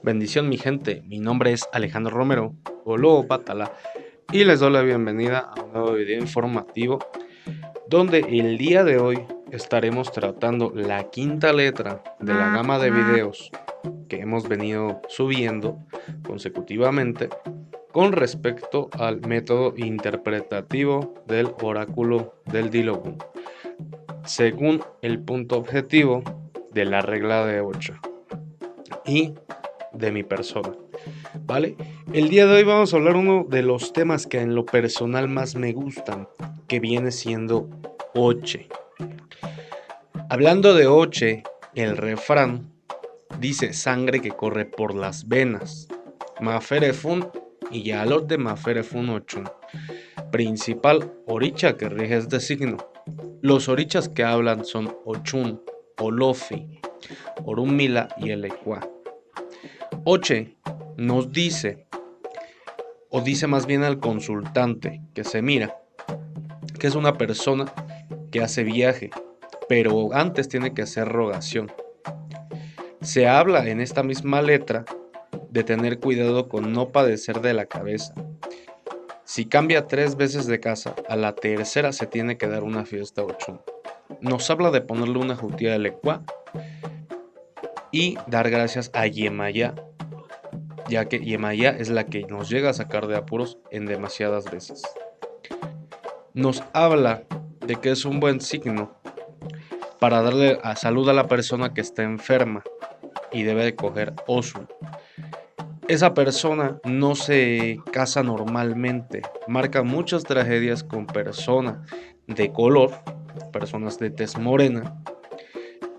Bendición mi gente, mi nombre es Alejandro Romero, o Lobo Pátala, y les doy la bienvenida a un nuevo video informativo donde el día de hoy estaremos tratando la quinta letra de la gama de videos que hemos venido subiendo consecutivamente con respecto al método interpretativo del oráculo del Dilogún, según el punto objetivo de la regla de 8 y de mi persona, ¿vale? El día de hoy vamos a hablar uno de los temas que en lo personal más me gustan, que viene siendo Oche. Hablando de Oche, el refrán dice sangre que corre por las venas. Maferefun y Yalot de Maferefun Ochun. Principal oricha que rige este signo. Los orichas que hablan son Ochun, Olofi, Orunmila y Elekua. Oche nos dice, o dice más bien al consultante que se mira, que es una persona que hace viaje, pero antes tiene que hacer rogación. Se habla en esta misma letra de tener cuidado con no padecer de la cabeza. Si cambia 3 veces de casa, a la tercera se tiene que dar una fiesta Ochun. Nos habla de ponerle una jutía de Lekua y dar gracias a Yemayá, ya que Yemayá es la que nos llega a sacar de apuros en demasiadas veces. Nos habla de que es un buen signo para darle salud a la persona que está enferma y debe de coger Osu. Esa persona no se casa normalmente, marca muchas tragedias con personas de color, personas de tez morena,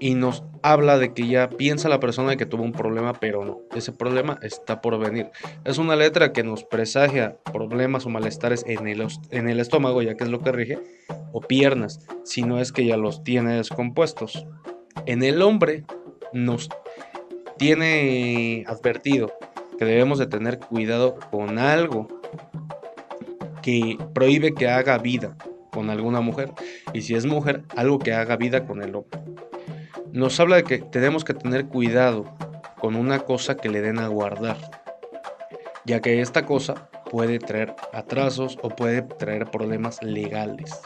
y nos habla de que ya piensa la persona que tuvo un problema, pero no, ese problema está por venir. Es una letra que nos presagia problemas o malestares en el estómago, ya que es lo que rige, o piernas, si no es que ya los tiene descompuestos. En el hombre nos tiene advertido que debemos de tener cuidado con algo que prohíbe que haga vida con alguna mujer, y si es mujer, algo que haga vida con el hombre. Nos habla de que tenemos que tener cuidado con una cosa que le den a guardar, ya que esta cosa puede traer atrasos o puede traer problemas legales.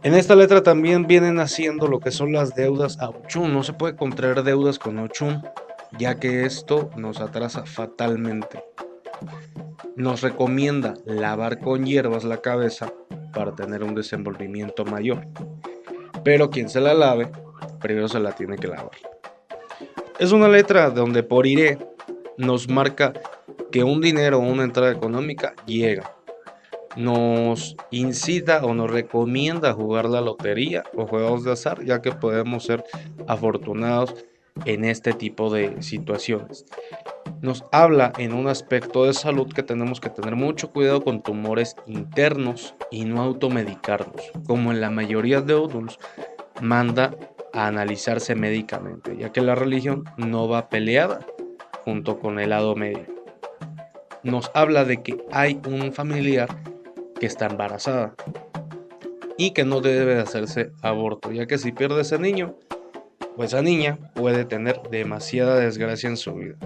En esta letra también vienen haciendo lo que son las deudas a Ochun. No se puede contraer deudas con Ochun, ya que esto nos atrasa fatalmente. Nos recomienda lavar con hierbas la cabeza para tener un desenvolvimiento mayor, pero quien se la lave primero se la tiene que lavar. Es una letra donde por iré nos marca que un dinero o una entrada económica llega. Nos incita o nos recomienda jugar la lotería o juegos de azar, ya que podemos ser afortunados en este tipo de situaciones. Nos habla en un aspecto de salud que tenemos que tener mucho cuidado con tumores internos y no automedicarnos, como en la mayoría de odults manda a analizarse médicamente, ya que la religión no va peleada junto con el lado médico. Nos habla de que hay un familiar que está embarazada y que no debe de hacerse aborto, ya que si pierde ese niño, pues esa niña puede tener demasiada desgracia en su vida.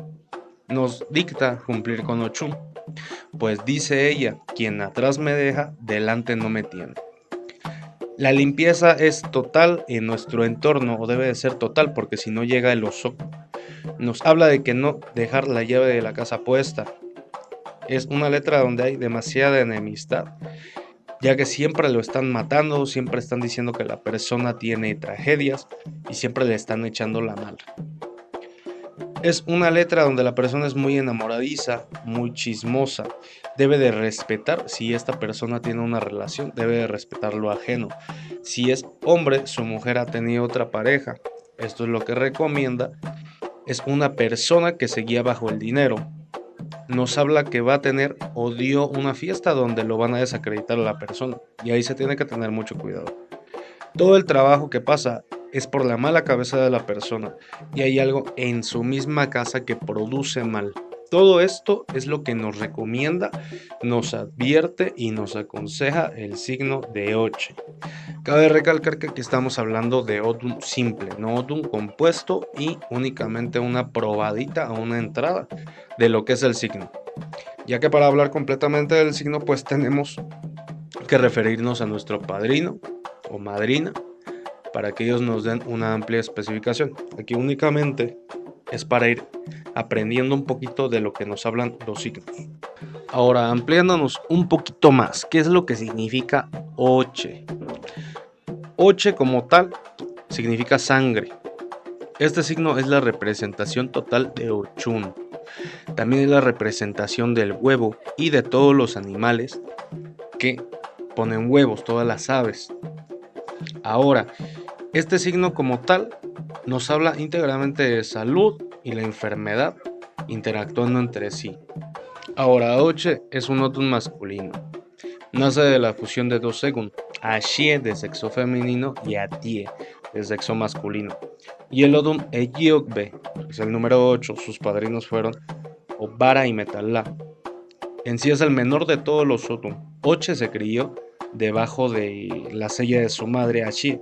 Nos dicta cumplir con Ochun, pues dice ella, quien atrás me deja, delante no me tiene. La limpieza es total en nuestro entorno, o debe de ser total, porque si no llega el oso. Nos habla de que no dejar la llave de la casa puesta. Es una letra donde hay demasiada enemistad, ya que siempre lo están matando, siempre están diciendo que la persona tiene tragedias y siempre le están echando la mala. Es una letra donde la persona es muy enamoradiza, muy chismosa. Debe de respetar, si esta persona tiene una relación, debe de respetar lo ajeno. Si es hombre, su mujer ha tenido otra pareja. Esto es lo que recomienda. Es una persona que se guía bajo el dinero. Nos habla que va a tener o dio una fiesta donde lo van a desacreditar a la persona. Y ahí se tiene que tener mucho cuidado. Todo el trabajo que pasa es por la mala cabeza de la persona y hay algo en su misma casa que produce mal. Todo esto es lo que nos recomienda, nos advierte y nos aconseja el signo de Oche. Cabe recalcar que aquí estamos hablando de Odum simple, no Odum compuesto y únicamente una probadita o una entrada de lo que es el signo. Ya que para hablar completamente del signo, pues tenemos que referirnos a nuestro padrino o madrina para que ellos nos den una amplia especificación. Aquí únicamente es para ir aprendiendo un poquito de lo que nos hablan los signos. Ahora, ampliándonos un poquito más, ¿qué es lo que significa Oche? Oche como tal significa sangre. Este signo es la representación total de Ochun. También es la representación del huevo y de todos los animales que ponen huevos, todas las aves. Ahora, este signo como tal nos habla íntegramente de salud y la enfermedad interactuando entre sí. Ahora, Oche es un Odum masculino. Nace de la fusión de dos Egun, Ashie de sexo femenino y Atie de sexo masculino. Y el Odum Egiogbe, es el número 8, sus padrinos fueron Obara y Metalá. En sí es el menor de todos los Odum. Oche se crió debajo de la sella de su madre Ashie.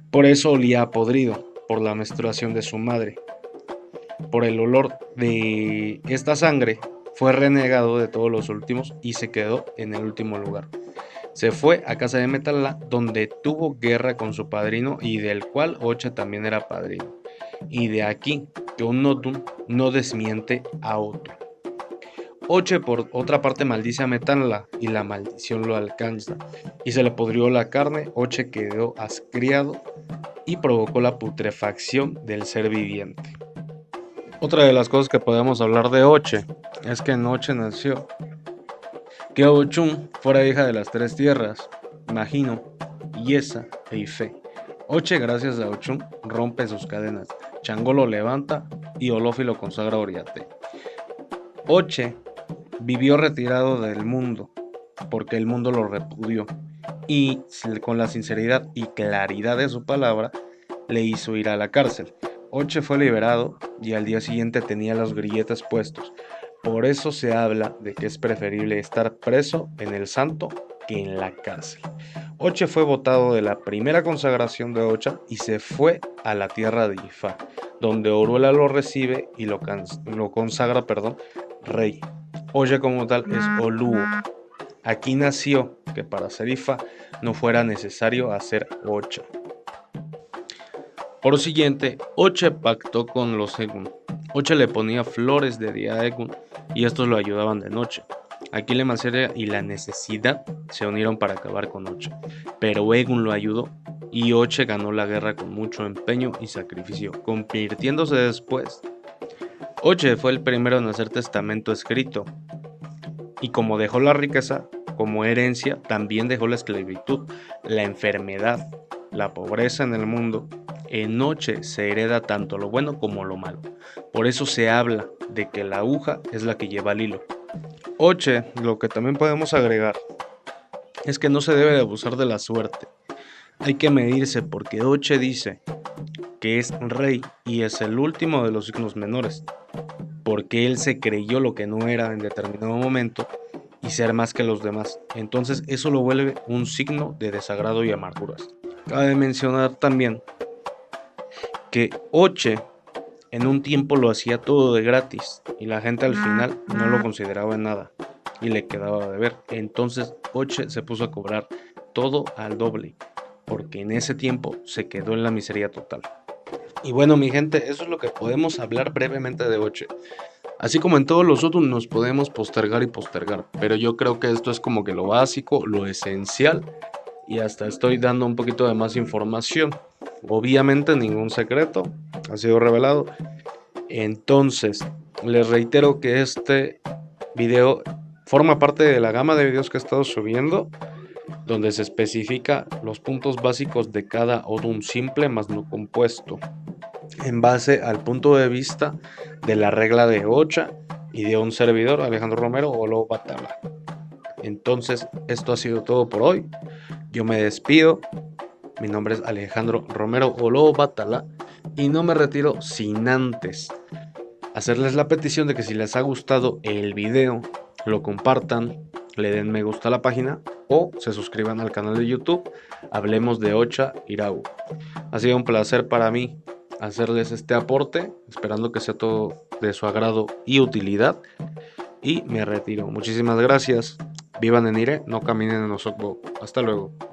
Por eso olía a podrido, por la menstruación de su madre. Por el olor de esta sangre, fue renegado de todos los últimos y se quedó en el último lugar. Se fue a casa de Metalá, donde tuvo guerra con su padrino y del cual Oche también era padrino. Y de aquí que un Odum no desmiente a otro. Oche por otra parte maldice a Metalá y la maldición lo alcanza y se le pudrió la carne. Oche quedó ascriado y provocó la putrefacción del ser viviente. Otra de las cosas que podemos hablar de Oche es que en Oche nació que Ochun fuera hija de las tres tierras, Magino, Yesa e Ife. Oche, gracias a Ochun, rompe sus cadenas, Changó lo levanta y Olofi lo consagra a Oriate. Oche vivió retirado del mundo porque el mundo lo repudió y con la sinceridad y claridad de su palabra le hizo ir a la cárcel. Oche fue liberado y al día siguiente tenía los grilletes puestos. Por eso se habla de que es preferible estar preso en el santo que en la cárcel. Oche fue votado de la primera consagración de Ocha y se fue a la tierra de Ifá, donde Oruela lo recibe y lo consagra, rey. Oche como tal es Olúo. Aquí nació que para ser Ifá no fuera necesario hacer Ocha. Por siguiente, Oche pactó con los Egun. Oche le ponía flores de día a Egun y estos lo ayudaban de noche. Aquí la miseria y la necesidad se unieron para acabar con Oche, pero Egun lo ayudó y Oche ganó la guerra con mucho empeño y sacrificio, convirtiéndose después. Oche fue el primero en hacer testamento escrito y como dejó la riqueza como herencia, también dejó la esclavitud, la enfermedad, la pobreza en el mundo. En Oche se hereda tanto lo bueno como lo malo. Por eso se habla de que la aguja es la que lleva el hilo. Oche, lo que también podemos agregar, es que no se debe de abusar de la suerte. Hay que medirse porque Oche dice que es rey y es el último de los signos menores, porque él se creyó lo que no era en determinado momento y ser más que los demás. Entonces eso lo vuelve un signo de desagrado y amarguras. Cabe mencionar también que Oche en un tiempo lo hacía todo de gratis y la gente al final no lo consideraba nada y le quedaba de ver. Entonces Oche se puso a cobrar todo al doble porque en ese tiempo se quedó en la miseria total. Y bueno, mi gente, eso es lo que podemos hablar brevemente de Oche. Así como en todos los otros nos podemos postergar y postergar, pero yo creo que esto es como que lo básico, lo esencial, y hasta estoy dando un poquito de más información. Obviamente ningún secreto ha sido revelado. Entonces, les reitero que este video forma parte de la gama de videos que he estado subiendo, donde se especifica los puntos básicos de cada Odum simple más no compuesto, en base al punto de vista de la regla de Ocha y de un servidor, Alejandro Romero o Lobo Batala. Entonces, esto ha sido todo por hoy. Yo me despido. Mi nombre es Alejandro Romero o Lobo Batala y no me retiro sin antes hacerles la petición de que si les ha gustado el video, lo compartan, le den me gusta a la página o se suscriban al canal de YouTube Hablemos de Ocha Irau. Ha sido un placer para mí hacerles este aporte, esperando que sea todo de su agrado y utilidad. Y me retiro. Muchísimas gracias. Vivan en Ire, no caminen en Osogbo. Hasta luego.